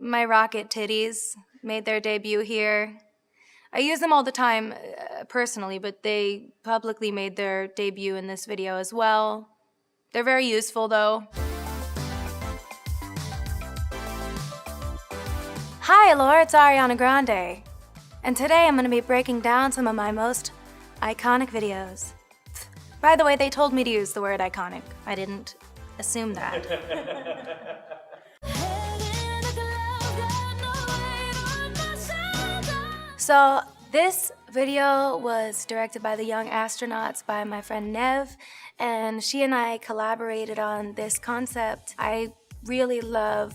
My rocket titties made their debut here. I use them all the time personally, but they publicly made their debut in this video as well. They're very useful though. Hi Allure, it's Ariana Grande. And today I'm going to be breaking down some of my most iconic videos. By the way, they told me to use the word iconic. I didn't assume that. So this video was directed by the young astronauts by my friend Nev, and she and I collaborated on this concept. I really love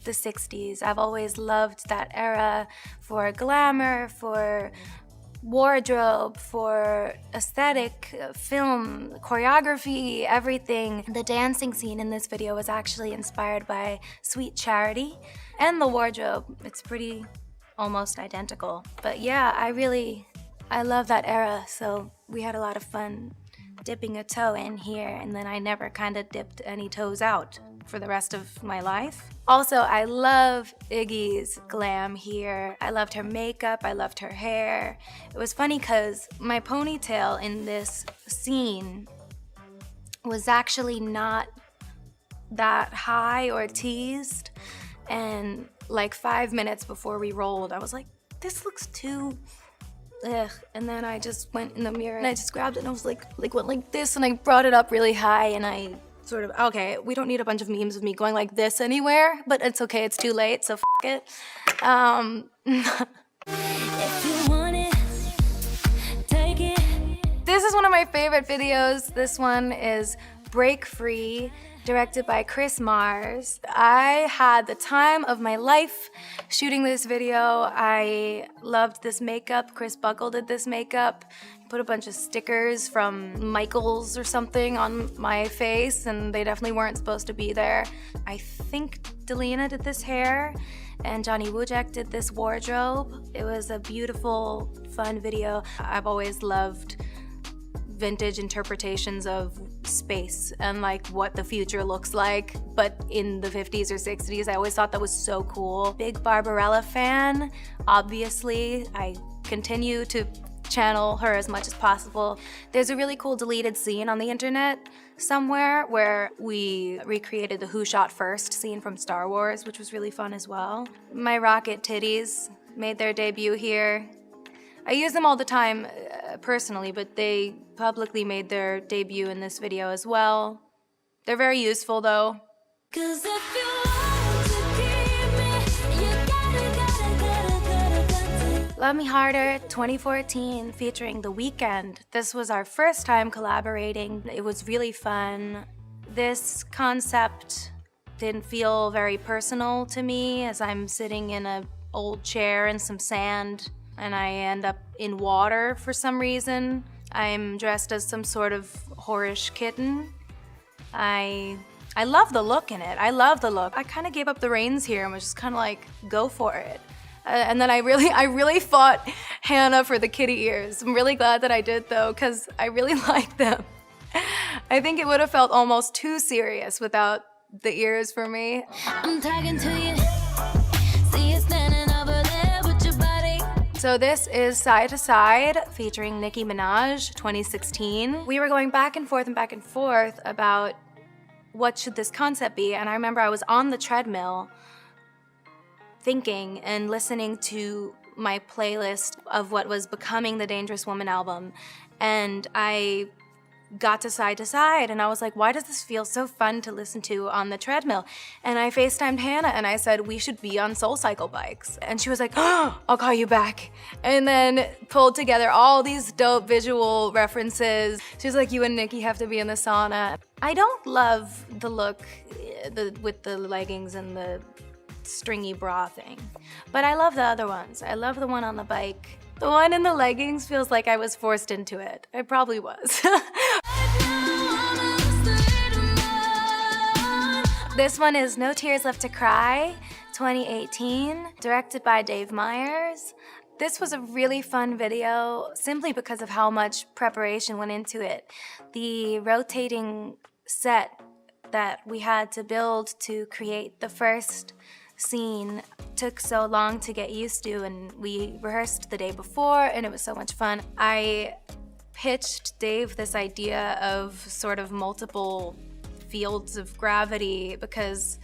the 60s. I've always loved that era for glamour, for wardrobe, for aesthetic, film, choreography, everything. The dancing scene in this video was actually inspired by Sweet Charity, and the wardrobe, it's pretty almost identical. But yeah, I love that era, so we had a lot of fun dipping a toe in here, and then I never kind of dipped any toes out for the rest of my life. Also, I love Iggy's glam here. I loved her makeup, I loved her hair. It was funny because my ponytail in this scene was actually not that high or teased, and like 5 minutes before we rolled, I was like, this looks too ugh. And then I just went in the mirror and I just grabbed it and I was like went like this, and I brought it up really high, and I sort of, okay, we don't need a bunch of memes of me going like this anywhere, but it's okay, it's too late, so f it. If you want it, take it. This is one of my favorite videos. This one is Break Free, directed by Chris Mars. I had the time of my life shooting this video. I loved this makeup. Chris Buckle did this makeup. He put a bunch of stickers from Michaels or something on my face, and they definitely weren't supposed to be there. I think Delina did this hair, and Johnny Wujek did this wardrobe. It was a beautiful, fun video. I've always loved vintage interpretations of space and like what the future looks like, but in the 50s or 60s. I always thought that was so cool. Big Barbarella fan, obviously. I continue to channel her as much as possible. There's a really cool deleted scene on the internet somewhere where we recreated the Who Shot First scene from Star Wars, which was really fun as well. My rocket titties made their debut here. I use them all the time personally, but they publicly made their debut in this video as well. They're very useful though. 'Cause if you want to keep me, you gotta. Love Me Harder 2014 featuring The Weeknd. This was our first time collaborating. It was really fun. This concept didn't feel very personal to me, as I'm sitting in an old chair in some sand and I end up in water for some reason. I'm dressed as some sort of whorish kitten. I love the look in it. I love the look. I kind of gave up the reins here and was just kind of like, go for it. And then I really fought Hannah for the kitty ears. I'm really glad that I did though, because I really like them. I think it would have felt almost too serious without the ears for me. I'm talking to you. See you standing over there with your body. So this is Side to Side featuring Nicki Minaj 2016. We were going back and forth about what should this concept be, and I remember I was on the treadmill thinking and listening to my playlist of what was becoming the Dangerous Woman album, and I got to Side, and I was like, why does this feel so fun to listen to on the treadmill? And I FaceTimed Hannah and I said, we should be on SoulCycle bikes. And she was like, oh, I'll call you back. And then pulled together all these dope visual references. She was like, you and Nicki have to be in the sauna. I don't love the look with the leggings and the stringy bra thing, but I love the other ones. I love the one on the bike. The one in the leggings feels like I was forced into it. I probably was. This one is No Tears Left to Cry, 2018, directed by Dave Meyers. This was a really fun video simply because of how much preparation went into it. The rotating set that we had to build to create the first scene took so long to get used to, and we rehearsed the day before and it was so much fun. I pitched Dave this idea of sort of multiple fields of gravity because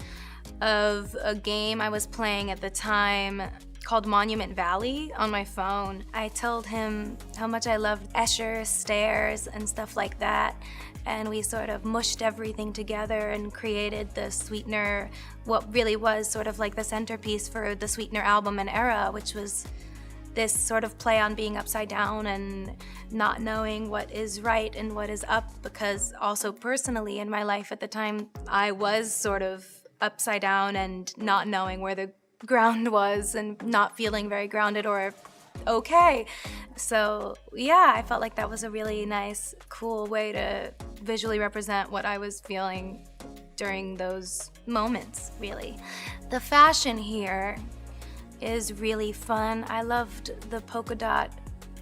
of a game I was playing at the time called Monument Valley on my phone. I told him how much I loved Escher stairs and stuff like that, and we sort of mushed everything together and created the Sweetener, what really was sort of like the centerpiece for the Sweetener album and era, which was this sort of play on being upside down and not knowing what is right and what is up, because also personally in my life at the time, I was sort of upside down and not knowing where the ground was and not feeling very grounded or okay. So yeah, I felt like that was a really nice, cool way to visually represent what I was feeling during those moments, really. The fashion here is really fun. I loved the polka dot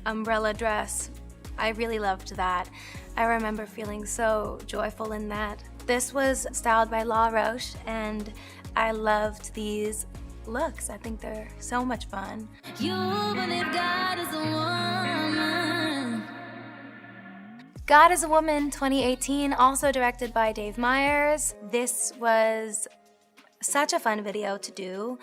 umbrella dress. I really loved that. I remember feeling so joyful in that. This was styled by La Roche, and I loved these looks. I think they're so much fun. You believe God is a woman. God is a Woman 2018, also directed by Dave Meyers. This was such a fun video to do.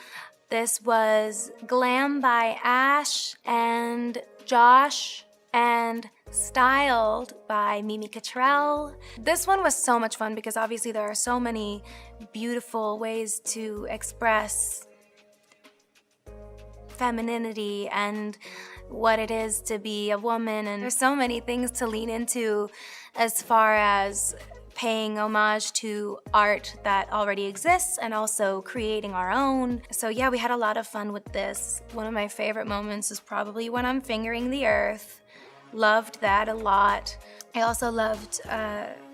This was glam by Ash and Josh and styled by Mimi Cottrell. This one was so much fun because obviously there are so many beautiful ways to express femininity and what it is to be a woman, and there's so many things to lean into as far as paying homage to art that already exists and also creating our own. So yeah, we had a lot of fun with this. One of my favorite moments is probably when I'm fingering the earth. Loved that a lot. I also loved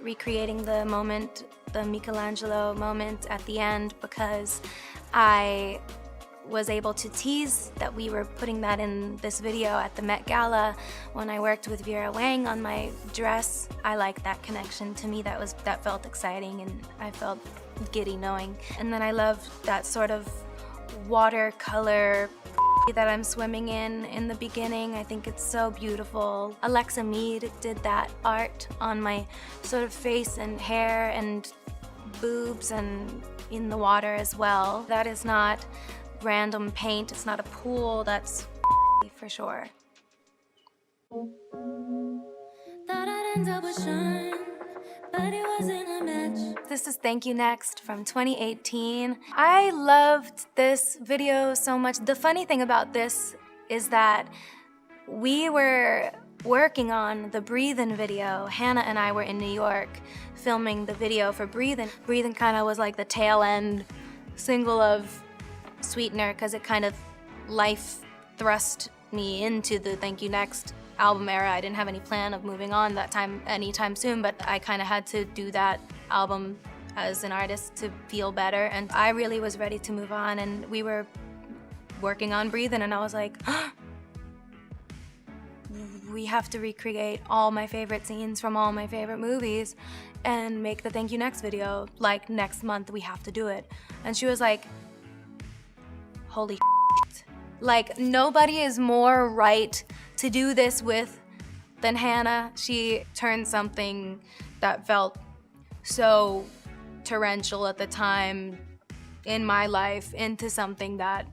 recreating the moment, the Michelangelo moment at the end, because I was able to tease that we were putting that in this video at the Met Gala when I worked with Vera Wang on my dress. I like that connection. To me, that felt exciting, and I felt giddy knowing. And then I love that sort of watercolor that I'm swimming in the beginning. I think it's so beautiful. Alexa Mead did that art on my sort of face and hair and boobs and in the water as well. That is not random paint, it's not a pool, that's for sure. Thought I'd end up with Sean, but it wasn't a match. This is Thank You Next from 2018. I loved this video so much. The funny thing about this is that we were working on the Breathin' video. Hannah and I were in New York filming the video for Breathin'. Breathin' kind of was like the tail end single of Sweetener, because it kind of life thrust me into the Thank You Next album era. I didn't have any plan of moving on that time anytime soon, but I kind of had to do that album as an artist to feel better, and I really was ready to move on, and we were working on Breathin', and I was like, we have to recreate all my favorite scenes from all my favorite movies and make the Thank You Next video. Like, next month we have to do it. And she was like, holy shit. Like, nobody is more right to do this with than Hannah. She turned something that felt so torrential at the time in my life into something that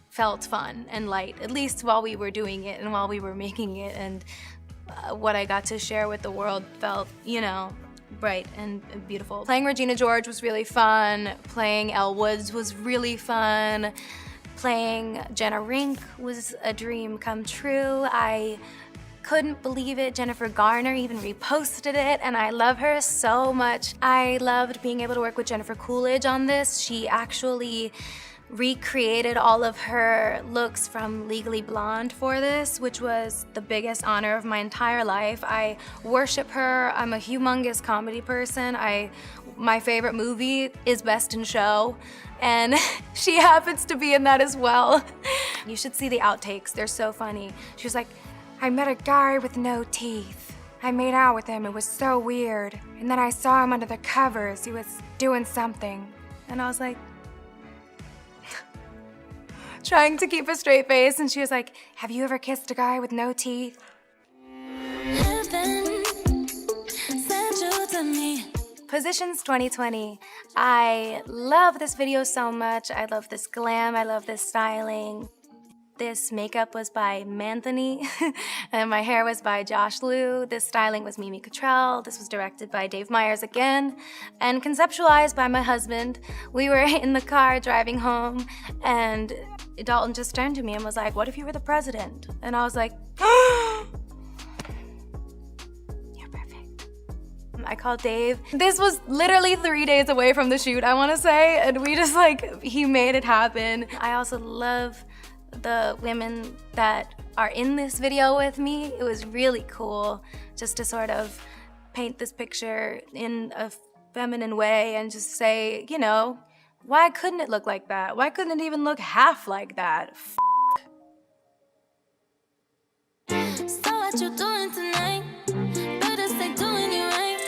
felt fun and light, at least while we were doing it and while we were making it, and what I got to share with the world felt, you know, bright and beautiful. Playing Regina George was really fun. Playing Elle Woods was really fun. Playing Jenna Rink was a dream come true. I couldn't believe it. Jennifer Garner even reposted it, and I love her so much. I loved being able to work with Jennifer Coolidge on this. She actually recreated all of her looks from Legally Blonde for this, which was the biggest honor of my entire life. I worship her. I'm a humongous comedy person. My favorite movie is Best in Show, and she happens to be in that as well. You should see the outtakes. They're so funny. She was like, I met a guy with no teeth. I made out with him. It was so weird. And then I saw him under the covers. He was doing something. And I was like, trying to keep a straight face, and she was like, have you ever kissed a guy with no teeth? Positions 2020. I love this video so much. I love this glam, I love this styling. This makeup was by Manthony, and my hair was by Josh Liu. This styling was Mimi Cottrell. This was directed by Dave Meyers again, and conceptualized by my husband. We were in the car driving home, and Dalton just turned to me and was like, what if you were the president? And I was like, you're perfect. I called Dave. This was literally 3 days away from the shoot, I wanna say, and we just he made it happen. I also love the women that are in this video with me. It was really cool just to sort of paint this picture in a feminine way and just say, you know, why couldn't it look like that? Why couldn't it even look half like that? So what you doing tonight? Better stay doing it right.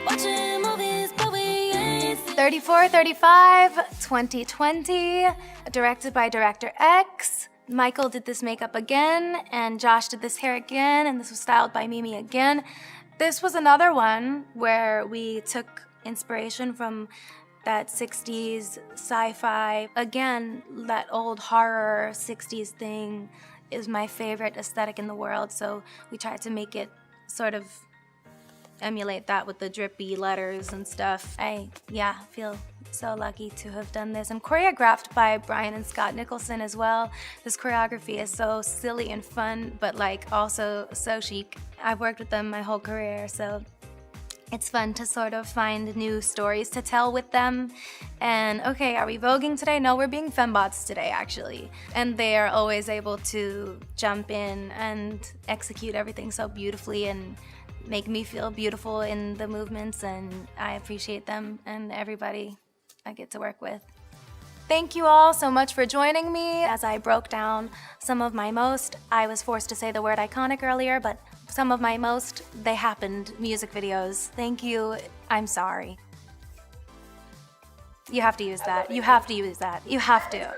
Watching movies, but we ain't 3435 2020, directed by Director X. Michael did this makeup again, and Josh did this hair again, and this was styled by Mimi again. This was another one where we took inspiration from that 60s sci-fi. Again, that old horror 60s thing is my favorite aesthetic in the world, so we tried to make it sort of emulate that with the drippy letters and stuff. I feel so lucky to have done this, and choreographed by Brian and Scott Nicholson as well. This choreography is so silly and fun, but also so chic. I've worked with them my whole career, so it's fun to sort of find new stories to tell with them. And okay, are we voguing today? No, we're being fembots today, actually. And they are always able to jump in and execute everything so beautifully and make me feel beautiful in the movements, and I appreciate them and everybody I get to work with. Thank you all so much for joining me as I broke down some of my most, I was forced to say the word iconic earlier, but some of my most they happened music videos. Thank you. I'm sorry. You have to use that. You have to use that. You have to.